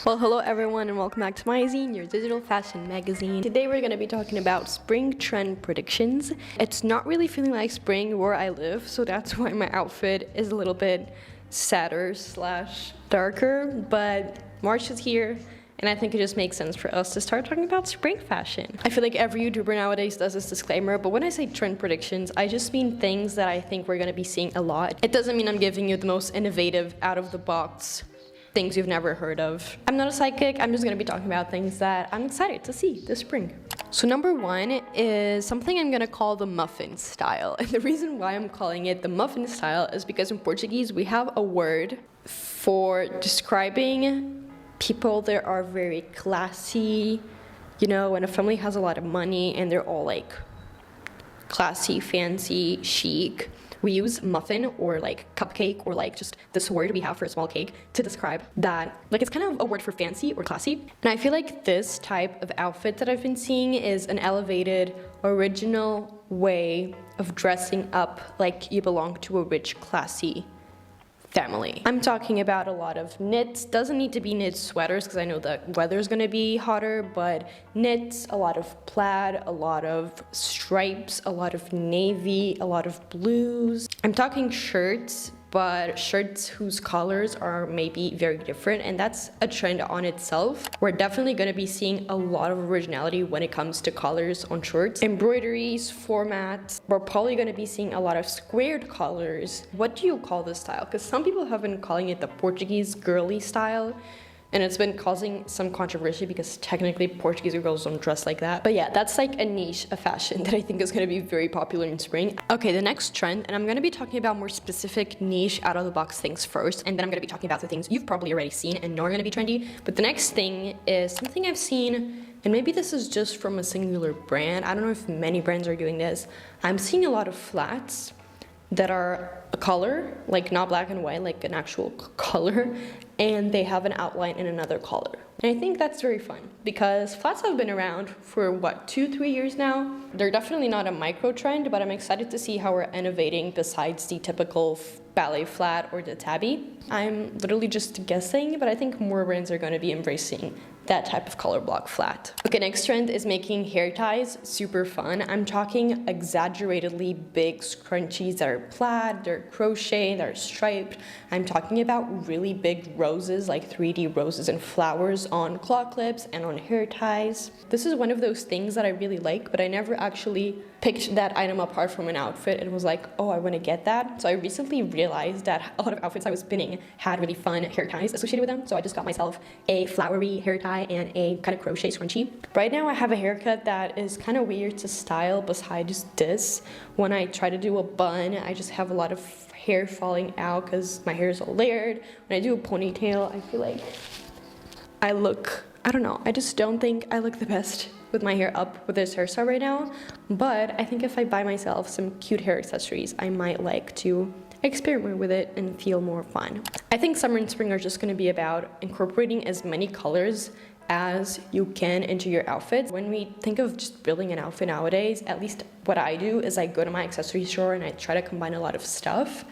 Well, hello everyone and welcome back to my zine, your digital fashion magazine. Today we're going to be talking about spring trend predictions. It's not really feeling like spring where I live, so that's why my outfit is a little bit sadder slash darker, but March is here and I think it just makes sense for us to start talking about spring fashion. I feel like every YouTuber nowadays does this disclaimer, but when I say trend predictions, I just mean things that I think we're going to be seeing a lot. It doesn't mean I'm giving you the most innovative, out-of-the-box things you've never heard of. I'm not a psychic, I'm just going to be talking about things that I'm excited to see this spring. So number one is something I'm going to call the muffin style. And the reason why I'm calling it the muffin style is because in Portuguese we have a word for describing people that are very classy, you know, when a family has a lot of money and they're all like classy, fancy, chic. We use muffin or like cupcake or like just this word we have for a small cake to describe that. Like it's kind of a word for fancy or classy. And I feel like this type of outfit that I've been seeing is an elevated, original way of dressing up like you belong to a rich, classy family. I'm talking about a lot of knits. Doesn't need to be knit sweaters because I know the weather's gonna be hotter, but knits, a lot of plaid, a lot of stripes, a lot of navy, a lot of blues. I'm talking shirts, but shirts whose colors are maybe very different, and that's a trend on itself. We're definitely going to be seeing a lot of originality when it comes to colors on shirts. Embroideries, formats, we're probably going to be seeing a lot of squared colors. What do you call this style? Because some people have been calling it the Portuguese girly style, and it's been causing some controversy because technically Portuguese girls don't dress like that. But yeah, that's like a niche of fashion that I think is going to be very popular in spring. Okay, the next trend, and I'm going to be talking about more specific niche out-of-the-box things first, and then I'm going to be talking about the things you've probably already seen and know are going to be trendy. But the next thing is something I've seen, and maybe this is just from a singular brand. I don't know if many brands are doing this. I'm seeing a lot of flats that are a color, like not black and white, like an actual color, and they have an outline in another color. And I think that's very fun because flats have been around for what, 2-3 years now? They're definitely not a micro trend, but I'm excited to see how we're innovating besides the typical ballet flat or the tabby. I'm literally just guessing, but I think more brands are going to be embracing that type of color block flat. Okay, next trend is making hair ties super fun. I'm talking exaggeratedly big scrunchies that are plaid, they're crochet, they're striped. I'm talking about really big roses, like 3D roses and flowers on claw clips and on hair ties. This is one of those things that I really like, but I never actually picked that item apart from an outfit and was like, oh, I want to get that. So I recently realized that a lot of outfits I was spinning had really fun hair ties associated with them. So I just got myself a flowery hair tie and a kind of crochet scrunchie. Right now I have a haircut that is kind of weird to style besides this. When I try to do a bun, I just have a lot of hair falling out because my hair is all layered. When I do a ponytail, I feel like I look, I don't know, I just don't think I look the best with my hair up with this hairstyle right now. But I think if I buy myself some cute hair accessories, I might like to experiment with it and feel more fun. I think summer and spring are just going to be about incorporating as many colors as you can into your outfits. When we think of just building an outfit nowadays, at least what I do is I go to my accessory store and I try to combine a lot of stuff.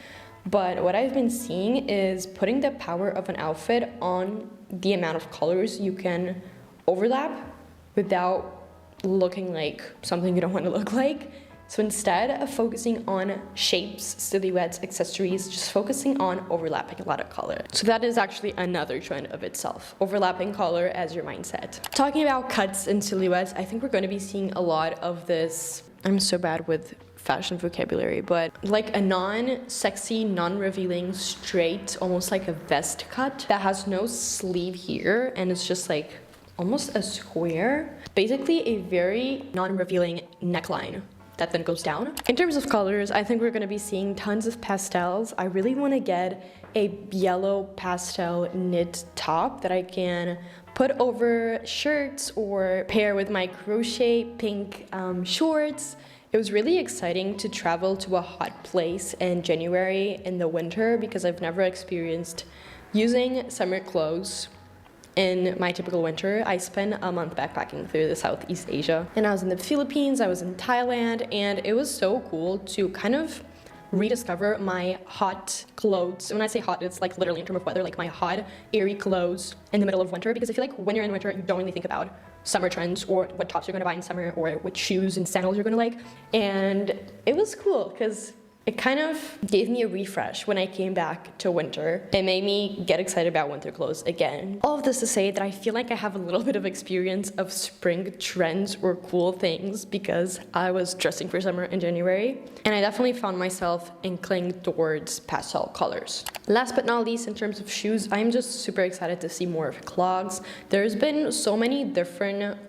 But what I've been seeing is putting the power of an outfit on the amount of colors you can overlap without looking like something you don't want to look like. So instead of focusing on shapes, silhouettes, accessories, just focusing on overlapping a lot of color. So that is actually another trend of itself, overlapping color as your mindset. Talking about cuts and silhouettes, I think we're going to be seeing a lot of this. I'm so bad with fashion vocabulary, but like a non-sexy, non-revealing, straight, almost like a vest cut that has no sleeve here, and it's just like almost a square. Basically a very non-revealing neckline that then goes down. In terms of colors, I think we're going to be seeing tons of pastels. I really want to get a yellow pastel knit top that I can put over shirts or pair with my crochet pink shorts. It was really exciting to travel to a hot place in January in the winter because I've never experienced using summer clothes in my typical winter. I spent a month backpacking through the Southeast Asia, and I was in the Philippines, I was in Thailand, and it was so cool to kind of rediscover my hot clothes. When I say hot, it's like literally in terms of weather, like my hot, airy clothes in the middle of winter, because I feel like when you're in winter, you don't really think about summer trends or what tops you're gonna buy in summer or what shoes and sandals you're gonna like. And it was cool because it kind of gave me a refresh when I came back to winter. It made me get excited about winter clothes again. All of this to say that I feel like I have a little bit of experience of spring trends or cool things because I was dressing for summer in January, and I definitely found myself inclined towards pastel colors. Last but not least, in terms of shoes, I'm just super excited to see more of clogs. There's been so many different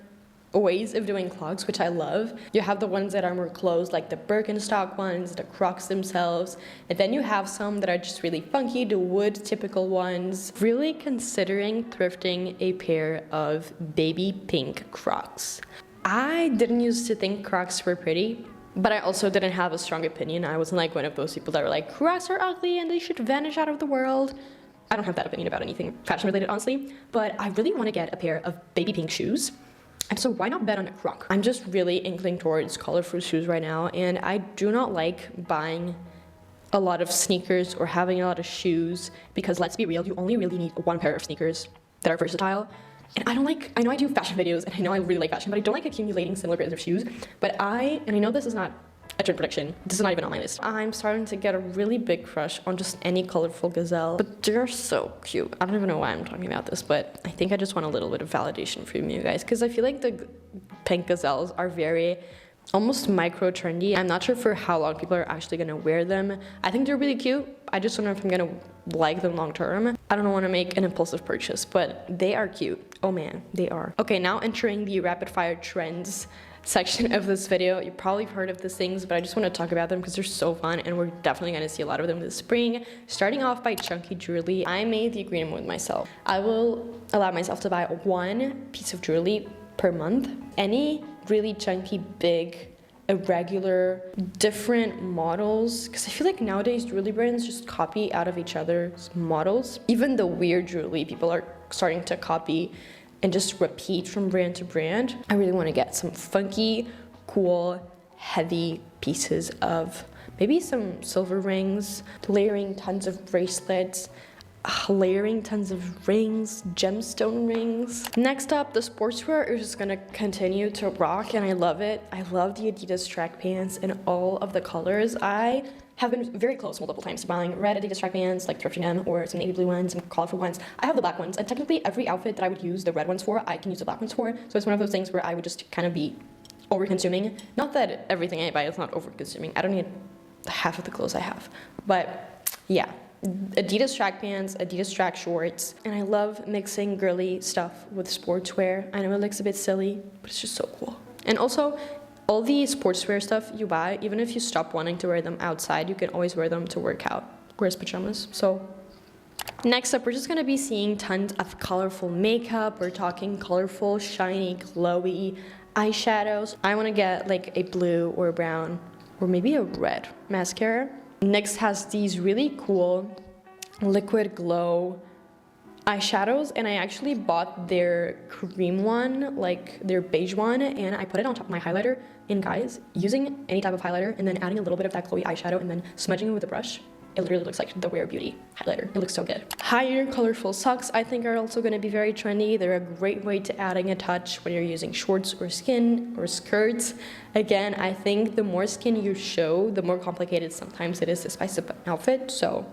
ways of doing clogs, which I love. You have the ones that are more closed, like the Birkenstock ones, the Crocs themselves, and then you have some that are just really funky, the wood typical ones. Really considering thrifting a pair of baby pink Crocs. I didn't used to think Crocs were pretty, but I also didn't have a strong opinion. I wasn't like one of those people that were like, Crocs are ugly and they should vanish out of the world. I don't have that opinion about anything fashion related, honestly, but I really want to get a pair of baby pink shoes. And so why not bet on a Croc? I'm just really inclined towards colorful shoes right now, and I do not like buying a lot of sneakers or having a lot of shoes because, let's be real, you only really need one pair of sneakers that are versatile. And I know I do fashion videos and I know I really like fashion, but I don't like accumulating similar pairs of shoes. But I know this is not a trend prediction, this is not even on my list. I'm starting to get a really big crush on just any colorful gazelle, but they're so cute. I don't even know why I'm talking about this, but I think I just want a little bit of validation from you guys, because I feel like the pink gazelles are very almost micro trendy. I'm not sure for how long people are actually gonna wear them. I think they're really cute. I just don't know if I'm gonna like them long term. I don't want to make an impulsive purchase, but they are cute. Oh man, they are. Okay, now entering the rapid fire trends section of this video. You probably heard of these things, but I just want to talk about them because they're so fun and we're definitely going to see a lot of them this spring. Starting off by chunky jewelry, I made the agreement with myself. I will allow myself to buy one piece of jewelry per month. Any really chunky, big, irregular, different models, because I feel like nowadays jewelry brands just copy out of each other's models. Even the weird jewelry people are starting to copy and just repeat from brand to brand. I really want to get some funky, cool, heavy pieces of maybe some silver rings, layering tons of bracelets, layering tons of rings, gemstone rings. Next up, the sportswear is just gonna continue to rock, and I love it. I love the Adidas track pants in all of the colors. I have been very close multiple times to buying red Adidas track pants, like thrifting them, or some navy blue ones, some colorful ones. I have the black ones, and technically every outfit that I would use the red ones for, I can use the black ones for. So it's one of those things where I would just kind of be over-consuming. Not that everything I buy is not over-consuming. I don't need half of the clothes I have. But yeah, Adidas track pants, Adidas track shorts, and I love mixing girly stuff with sportswear. I know it looks a bit silly, but it's just so cool. And also, all the sportswear stuff you buy, even if you stop wanting to wear them outside, you can always wear them to work out, wear as pajamas. So next up, we're just gonna be seeing tons of colorful makeup. We're talking colorful, shiny, glowy eyeshadows. I wanna get like a blue or a brown or maybe a red mascara. NYX has these really cool liquid glow eyeshadows, and I actually bought their cream one, like their beige one, and I put it on top of my highlighter. And guys, using any type of highlighter and then adding a little bit of that glowy eyeshadow and then smudging it with a brush, it literally looks like the Rare Beauty highlighter. It looks so good. Higher colorful socks I think are also going to be very trendy. They're a great way to adding a touch when you're using shorts or skin or skirts. Again, I think the more skin you show, the more complicated sometimes it is to spice up an outfit. So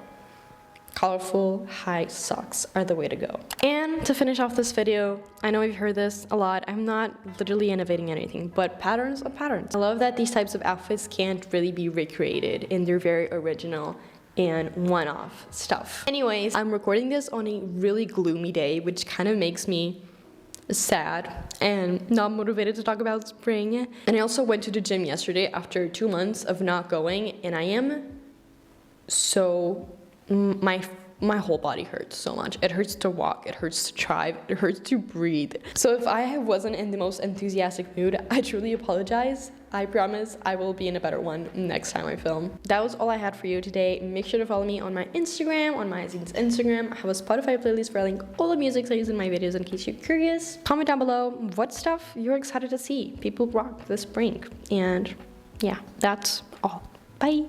colorful high socks are the way to go. And to finish off this video, I know you've heard this a lot, I'm not literally innovating anything, but patterns are patterns. I love that these types of outfits can't really be recreated, and they're very original and one-off stuff. Anyways, I'm recording this on a really gloomy day, which kind of makes me sad and not motivated to talk about spring. And I also went to the gym yesterday after 2 months of not going, and I am so my whole body hurts so much. It hurts to walk, it hurts to drive, it hurts to breathe. So if I wasn't in the most enthusiastic mood, I truly apologize. I promise I will be in a better one next time I film. That was all I had for you today. Make sure to follow me on my Instagram, on my Azine's Instagram. I have a Spotify playlist where I link all the music I use in my videos in case you're curious. Comment down below what stuff you're excited to see people rock this spring. And yeah, that's all. Bye.